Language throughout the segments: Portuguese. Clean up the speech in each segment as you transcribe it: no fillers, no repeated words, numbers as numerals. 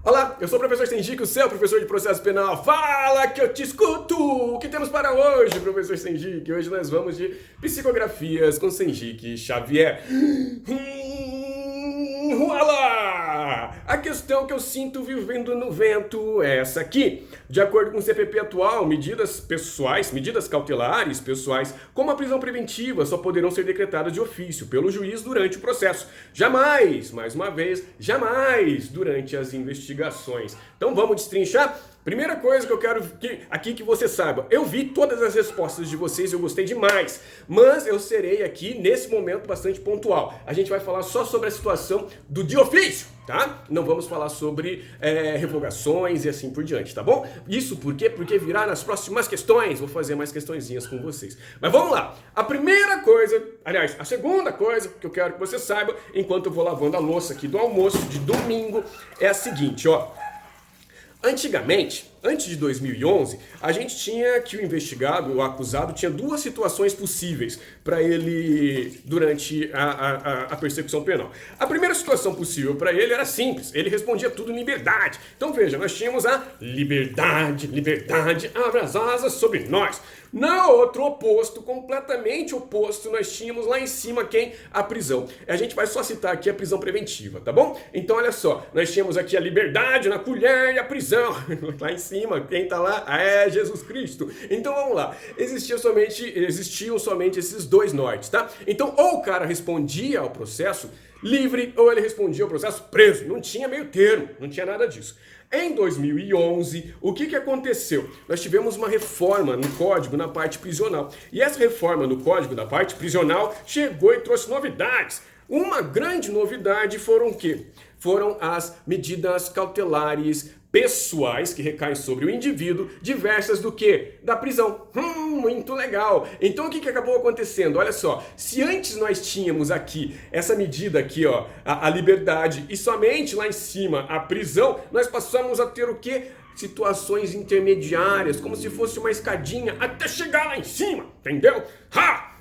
Olá, eu sou o professor Senjique, o seu professor de processo penal. Fala que eu te escuto! O que temos para hoje, professor Senjique? Hoje nós vamos de psicografias com Senjique Xavier. Uala! A questão que eu sinto vivendo no vento é essa aqui. De acordo com o CPP atual, medidas pessoais, medidas cautelares pessoais, como a prisão preventiva, só poderão ser decretadas de ofício pelo juiz durante o processo. Jamais, mais uma vez, jamais durante as investigações. Então vamos destrinchar? Primeira coisa que eu quero aqui que você saiba, eu vi todas as respostas de vocês, eu gostei demais, mas eu serei aqui nesse momento bastante pontual. A gente vai falar só sobre a situação do de ofício, tá? Não vamos falar sobre revogações e assim por diante, tá bom? Isso por quê? Porque virá nas próximas questões, vou fazer mais questõezinhas com vocês. Mas vamos lá, a primeira coisa, aliás, a segunda coisa que eu quero que você saiba, enquanto eu vou lavando a louça aqui do almoço de domingo, é a seguinte, ó. Antigamente, antes de 2011, a gente tinha que o investigado, o acusado, tinha duas situações possíveis para ele durante a persecução penal. A primeira situação possível para ele era simples, ele respondia tudo em liberdade. Então veja, nós tínhamos a liberdade, liberdade, abra as asas sobre nós. Na outro oposto, completamente oposto, nós tínhamos lá em cima quem? A prisão. A gente vai só citar aqui a prisão preventiva, tá bom? Então olha só, nós tínhamos aqui a liberdade na colher e a prisão. Lá em cima, quem tá lá? É Jesus Cristo. Então vamos lá, existiam somente esses dois nortes, tá? Então ou o cara respondia ao processo livre ou ele respondia ao processo preso. Não tinha meio termo, não tinha nada disso. Em 2011, o que aconteceu? Nós tivemos uma reforma no Código na parte prisional. E essa reforma no Código da parte prisional chegou e trouxe novidades. Uma grande novidade foram o quê? Foram as medidas cautelares pessoais que recaem sobre o indivíduo, diversas do que? Da prisão. Muito legal. Então o que acabou acontecendo? Olha só, se antes nós tínhamos aqui essa medida aqui, ó, a liberdade e somente lá em cima a prisão, nós passamos a ter o que? Situações intermediárias, como se fosse uma escadinha até chegar lá em cima, entendeu? Ha!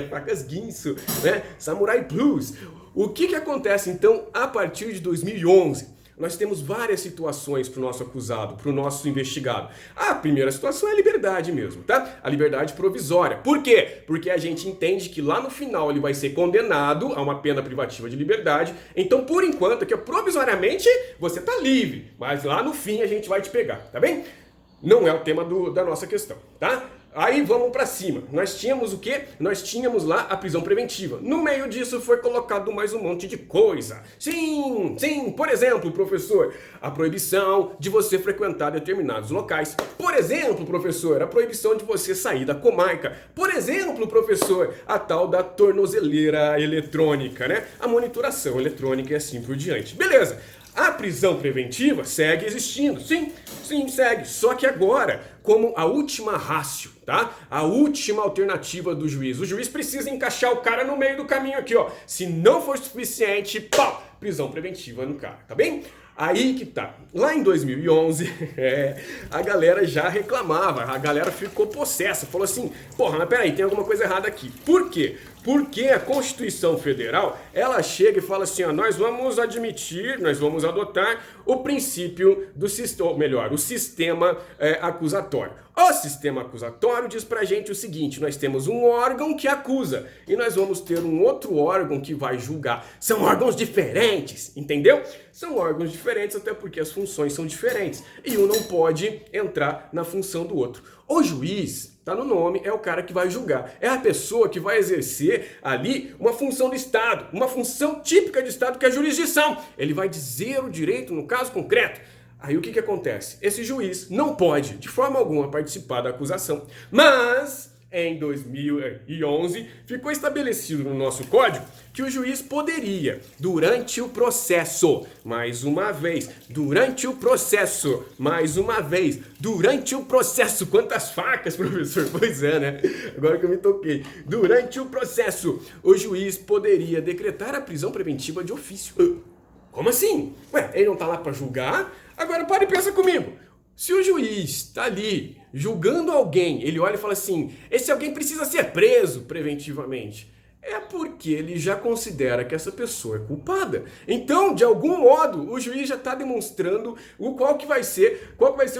Facas Guinso, né? Samurai Blues. O que acontece então a partir de 2011? Nós temos várias situações para o nosso acusado, para o nosso investigado. A primeira situação é a liberdade mesmo, tá? A liberdade provisória. Por quê? Porque a gente entende que lá no final ele vai ser condenado a uma pena privativa de liberdade. Então, por enquanto, aqui, provisoriamente, você tá livre. Mas lá no fim a gente vai te pegar, tá bem? Não é o tema da nossa questão, tá? Aí vamos pra cima. Nós tínhamos o quê? Nós tínhamos lá a prisão preventiva. No meio disso foi colocado mais um monte de coisa. Sim, por exemplo, professor, a proibição de você frequentar determinados locais. Por exemplo, professor, a proibição de você sair da comarca. Por exemplo, professor, a tal da tornozeleira eletrônica, né? A monitoração eletrônica e assim por diante. Beleza. A prisão preventiva segue existindo, sim, segue, só que agora, como a última ratio, tá? A última alternativa do juiz. O juiz precisa encaixar o cara no meio do caminho aqui, ó. Se não for suficiente, pau, prisão preventiva no cara, tá bem? Aí que tá. Lá em 2011, a galera já reclamava, a galera ficou possessa, falou assim, porra, mas peraí, tem alguma coisa errada aqui. Por quê? Porque a Constituição Federal, ela chega e fala assim, ó, nós vamos adotar o princípio do sistema, ou melhor, o sistema acusatório. O sistema acusatório diz pra gente o seguinte, nós temos um órgão que acusa e nós vamos ter um outro órgão que vai julgar. São órgãos diferentes, entendeu? São órgãos diferentes até porque as funções são diferentes e um não pode entrar na função do outro. O juiz, tá no nome, é o cara que vai julgar. É a pessoa que vai exercer ali uma função do Estado, uma função típica de Estado que é a jurisdição. Ele vai dizer o direito no caso concreto. Aí o que acontece? Esse juiz não pode, de forma alguma, participar da acusação. Mas, em 2011, ficou estabelecido no nosso código que o juiz poderia, durante o processo, mais uma vez, durante o processo, quantas facas, professor? Pois é, né? Agora que eu me toquei. Durante o processo, o juiz poderia decretar a prisão preventiva de ofício. Como assim? Ué, ele não tá lá pra julgar? Agora para e pensa comigo. Se o juiz está ali julgando alguém, ele olha e fala assim, esse alguém precisa ser preso preventivamente. É porque ele já considera que essa pessoa é culpada. Então, de algum modo, o juiz já está demonstrando qual que vai ser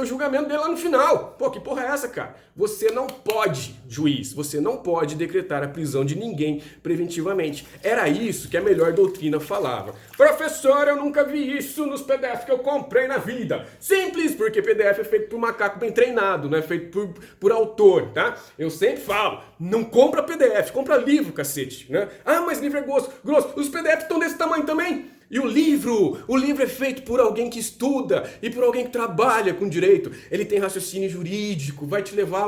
o julgamento dele lá no final. Pô, que porra é essa, cara? Você não pode, juiz, você não pode decretar a prisão de ninguém preventivamente. Era isso que a melhor doutrina falava. Professor, eu nunca vi isso nos PDF que eu comprei na vida. Simples, porque PDF é feito por macaco bem treinado, não é feito por autor, tá? Eu sempre falo, não compra PDF, compra livro, cacete. Né? Ah, mas livro é grosso. Os PDFs estão desse tamanho também. E o livro é feito por alguém que estuda e por alguém que trabalha com direito. Ele tem raciocínio jurídico, vai te levar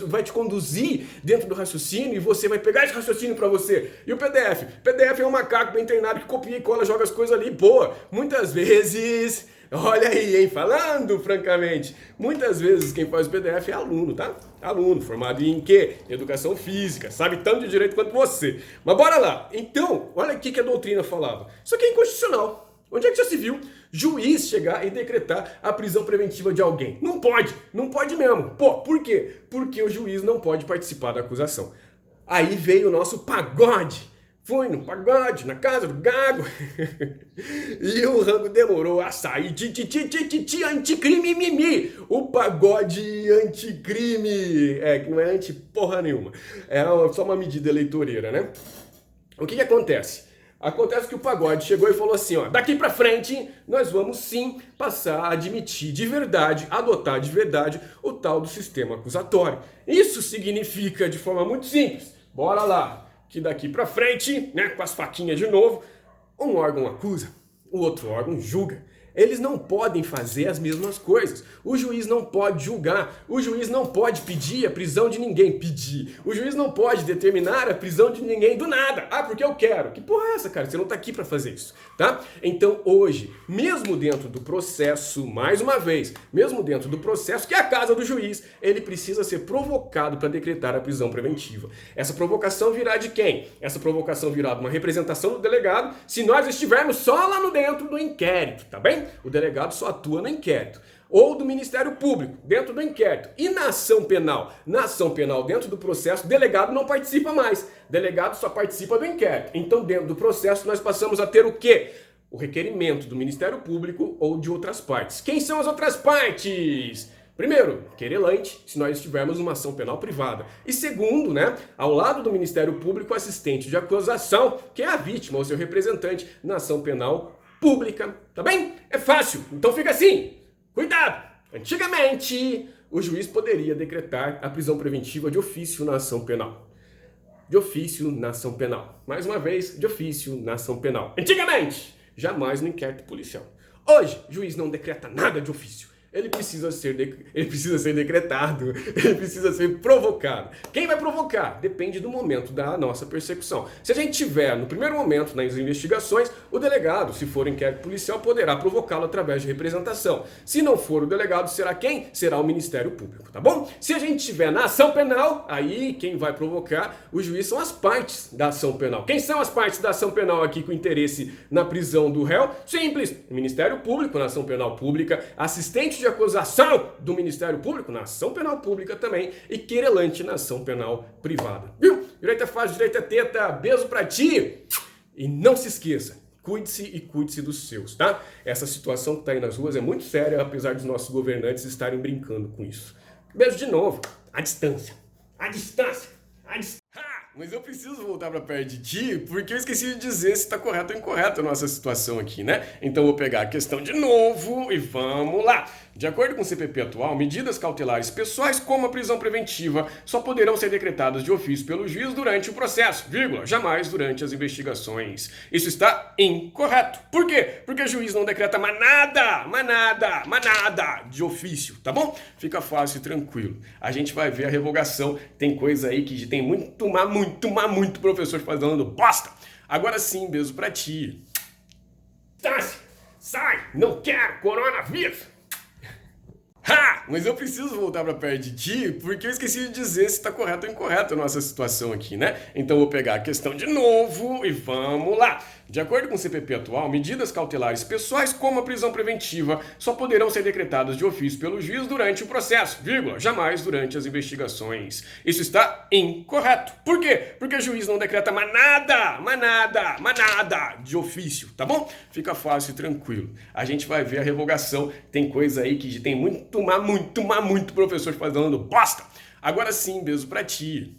vai te conduzir dentro do raciocínio e você vai pegar esse raciocínio para você. E o PDF é um macaco bem treinado que copia e cola, joga as coisas ali, boa. Muitas vezes, olha aí, hein, falando francamente, muitas vezes quem faz o PDF é aluno, tá? Aluno, formado em quê? Educação física, sabe tanto de direito quanto você. Mas bora lá. Então, olha aqui que a doutrina falava. Isso aqui é inconstitucional. Onde é que já se viu juiz chegar e decretar a prisão preventiva de alguém? Não pode mesmo. Pô, por quê? Porque o juiz não pode participar da acusação. Aí veio o nosso pagode. Fui no pagode, na casa do Gago, e o rango demorou a sair. Anticrime, mimi. O pagode anticrime. É, que não é anti porra nenhuma. É só uma medida eleitoreira, né? O que acontece? Acontece que o pagode chegou e falou assim, ó, daqui pra frente nós vamos sim passar a admitir de verdade, adotar de verdade o tal do sistema acusatório. Isso significa, de forma muito simples, bora lá, que daqui pra frente, né, com as faquinhas de novo, um órgão acusa, o outro órgão julga. Eles não podem fazer as mesmas coisas. O juiz não pode julgar. O juiz não pode pedir a prisão de ninguém. O juiz não pode determinar a prisão de ninguém do nada. Ah, porque eu quero. Que porra é essa, cara? Você não tá aqui pra fazer isso, tá? Então, hoje, mesmo dentro do processo, mais uma vez, mesmo dentro do processo, que é a casa do juiz, ele precisa ser provocado para decretar a prisão preventiva. Essa provocação virá de quem? Essa provocação virá de uma representação do delegado, se nós estivermos só lá no dentro do inquérito, tá bem? O delegado só atua no inquérito. Ou do Ministério Público, dentro do inquérito. E na ação penal? Na ação penal, dentro do processo, o delegado não participa mais. O delegado só participa do inquérito. Então, dentro do processo, nós passamos a ter o quê? O requerimento do Ministério Público ou de outras partes. Quem são as outras partes? Primeiro, querelante, se nós estivermos numa ação penal privada. E segundo, né, ao lado do Ministério Público, assistente de acusação, que é a vítima ou seu representante na ação penal pública, tá bem? É fácil, então fica assim, cuidado! Antigamente, o juiz poderia decretar a prisão preventiva de ofício na ação penal. De ofício na ação penal. Mais uma vez, de ofício na ação penal. Antigamente, jamais no inquérito policial. Hoje, o juiz não decreta nada de ofício. Ele precisa ser decretado, ele precisa ser provocado. Quem vai provocar? Depende do momento da nossa persecução. Se a gente tiver, no primeiro momento, nas investigações, o delegado, se for inquérito policial, poderá provocá-lo através de representação. Se não for o delegado, será quem? Será o Ministério Público, tá bom? Se a gente tiver na ação penal, aí quem vai provocar o juiz são as partes da ação penal. Quem são as partes da ação penal aqui com interesse na prisão do réu? Simples, o Ministério Público na ação penal pública, assistente de acusação do Ministério Público na ação penal pública também e querelante na ação penal privada. Viu? Direito é fácil, direito é teta. Beijo pra ti. E não se esqueça, cuide-se e cuide-se dos seus, tá? Essa situação que tá aí nas ruas é muito séria, apesar dos nossos governantes estarem brincando com isso. Beijo de novo. À distância. À distância. À distância. Mas eu preciso voltar para perto de ti, porque eu esqueci de dizer se está correto ou incorreto a nossa situação aqui, né? Então eu vou pegar a questão de novo e vamos lá. De acordo com o CPP atual, medidas cautelares pessoais como a prisão preventiva só poderão ser decretadas de ofício pelo juiz durante o processo, jamais durante as investigações. Isso está incorreto. Por quê? Porque o juiz não decreta mais nada de ofício, tá bom? Fica fácil e tranquilo. A gente vai ver a revogação. Tem coisa aí que tem muito professor fazendo bosta. Agora sim, beijo pra ti. Sai! Não quero coronavírus! Mas eu preciso voltar para perto de ti, porque eu esqueci de dizer se está correto ou incorreto a nossa situação aqui, né? Então eu vou pegar a questão de novo e vamos lá. De acordo com o CPP atual, medidas cautelares pessoais como a prisão preventiva só poderão ser decretadas de ofício pelo juiz durante o processo, vírgula, jamais durante as investigações. Isso está incorreto. Por quê? Porque o juiz não decreta mais nada de ofício, tá bom? Fica fácil e tranquilo. A gente vai ver a revogação. Tem coisa aí que tem muito professor falando bosta. Agora sim, beijo pra ti.